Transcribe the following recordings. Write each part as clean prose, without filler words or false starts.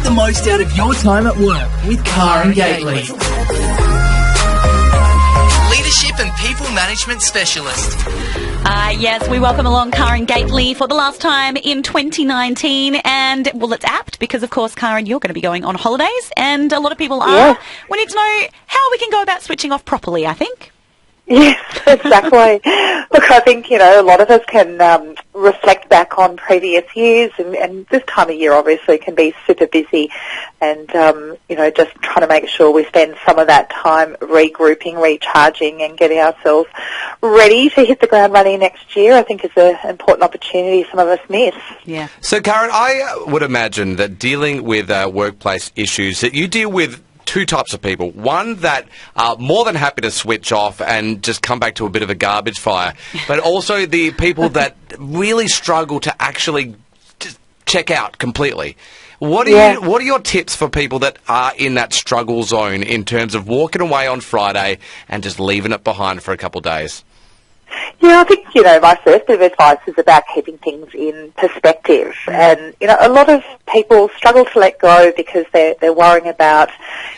the most out of your time at work with Karen Gately. Leadership and People Management Specialist. Yes, we welcome along Karen Gately for the last time in 2019. And, well, it's apt because, of course, Karen, you're going to be going on holidays. And a lot of people are. Yeah. We need to know how we can go about switching off properly, I think. Yes, exactly. Look, I think, a lot of us can reflect back on previous years, and this time of year obviously can be super busy, and, just trying to make sure we spend some of that time regrouping, recharging, and getting ourselves ready to hit the ground running next year, I think is an important opportunity some of us miss. Yeah. So, Karen, I would imagine that dealing with workplace issues, that you deal with two types of people. One that are more than happy to switch off and just come back to a bit of a garbage fire, but also the people that really struggle to actually just check out completely. What are your tips for people that are in that struggle zone in terms of walking away on Friday and just leaving it behind for a couple of days? Yeah, I think, my first bit of advice is about keeping things in perspective. And, a lot of people struggle to let go because they're worrying about,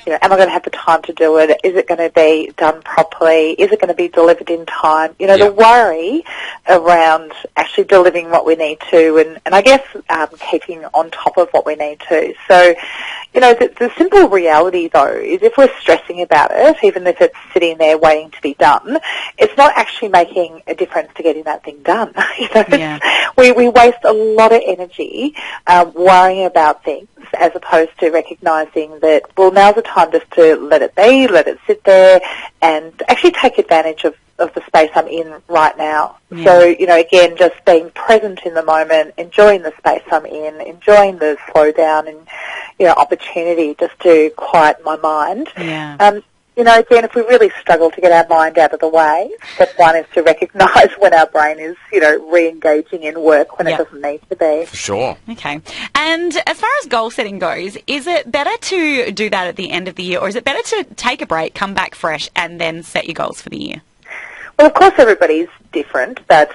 am I going to have the time to do it? Is it going to be done properly? Is it going to be delivered in time? The worry around actually delivering what we need to and I guess keeping on top of what we need to. So, the simple reality, though, is if we're stressing about it, even if it's sitting there waiting to be done, it's not actually making a difference to getting that thing done. We waste a lot of energy worrying about things as opposed to recognising that, well, now's the time just to let it be, let it sit there, and actually take advantage of the space I'm in right now. Yeah. So, again, just being present in the moment, enjoying the space I'm in, enjoying the slowdown and, opportunity just to quiet my mind. Yeah. Again, if we really struggle to get our mind out of the way, step one is to recognise when our brain is, re-engaging in work when it doesn't need to be. For sure. Okay. And as far as goal setting goes, is it better to do that at the end of the year, or is it better to take a break, come back fresh, and then set your goals for the year? Well, of course, everybody's different, but,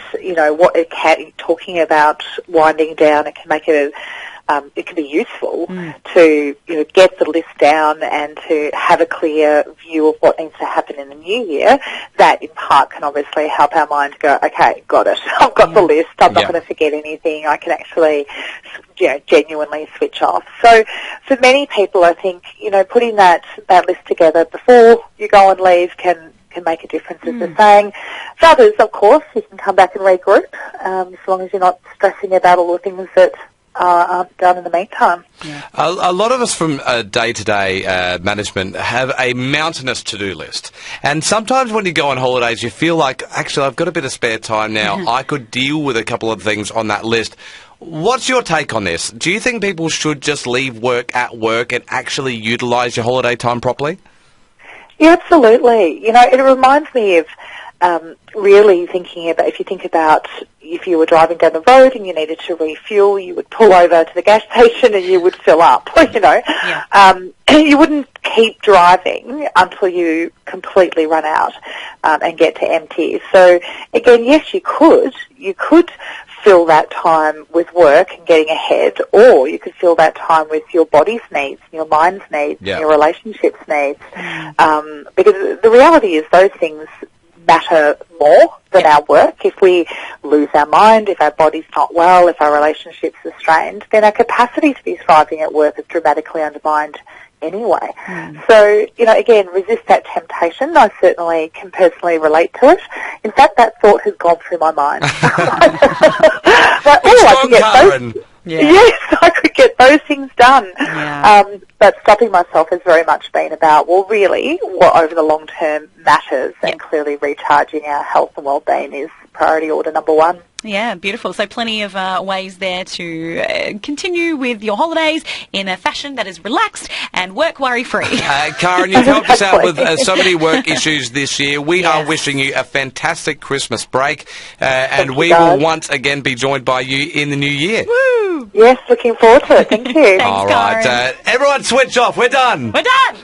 talking about winding down, it can make it can be useful to get the list down and to have a clear view of what needs to happen in the new year. That in part can obviously help our mind go, okay, got it. I've got the list. I'm not going to forget anything. I can actually genuinely switch off. So for many people, I think putting that list together before you go and leave can make a difference, as they're saying. For others, of course, you can come back and regroup, as long as you're not stressing about all the things that aren't done in the meantime. Yeah. A lot of us from day-to-day management have a mountainous to-do list. And sometimes when you go on holidays, you feel like, actually, I've got a bit of spare time now. I could deal with a couple of things on that list. What's your take on this? Do you think people should just leave work at work and actually utilise your holiday time properly? Yeah, absolutely. It reminds me of really thinking about, if you were driving down the road and you needed to refuel, you would pull over to the gas station and you would fill up, You wouldn't keep driving until you completely run out and get to empty. So, again, yes, you could fill that time with work and getting ahead, or you could fill that time with your body's needs, your mind's needs, your relationships' needs. Because the reality is those things matter more than our work. If we lose our mind, if our body's not well, if our relationships are strained, then our capacity to be thriving at work is dramatically undermined anyway. So, again, resist that temptation. I certainly can personally relate to it. In fact, that thought has gone through my mind. I could get those. Yes, I could get those things done. But stopping myself has very much been about, well, really, what over the long term matters, and clearly recharging our health and well-being is priority order number one. Yeah, beautiful. So plenty of ways there to continue with your holidays in a fashion that is relaxed and work worry-free. Karen, you've helped us out with so many work issues this year. We are wishing you a fantastic Christmas break, and we will once again be joined by you in the new year. Woo! Yes, looking forward to it. Thank you. Thanks, all right, Karen. Everyone switch off. We're done. We're done.